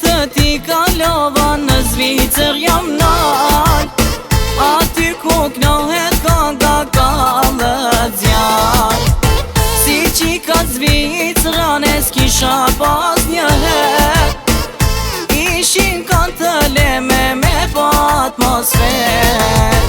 të ti kalova në Zvicër jam nal, aty ku knohet konga kallët zjar. Si qika Zvicrane s'kisha pas njëher, ishin kanë të leme me pa atmosfer.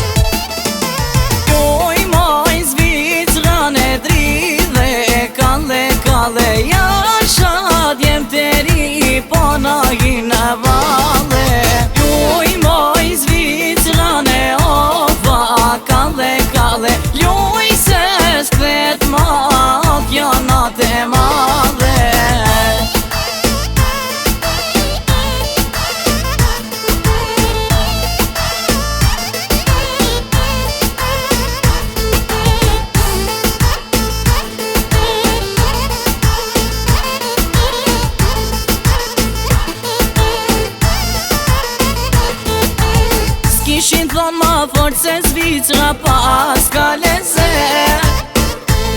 Joj moj Zvicrane dridhe kalle kalle, jashat jem teri po na hina valle. Joj moj Zvicrane ova kalle kalle, ljuj se s'kvet ma kjanat e madhe. Kishin thonë ma fort se Zvicra pas ka lezet,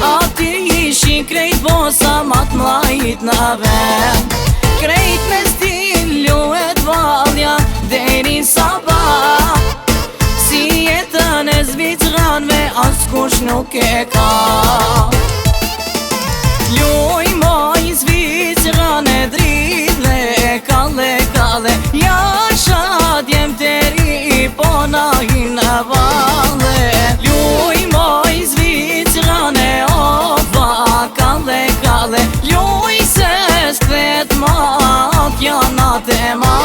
aty ishin krejt bosa ma t'mlajt në vend. Krejt me stil luet valja derin sabah, si jetën e Zvicranve as kush nuk e ka. Luj moj Zvicrane dridhe kalle kalle, jashat jem teri po na hina valle. Ljuj moj Zvicrane ova kalle kalle, ljuj se s'kvet ma kjanat e madhe.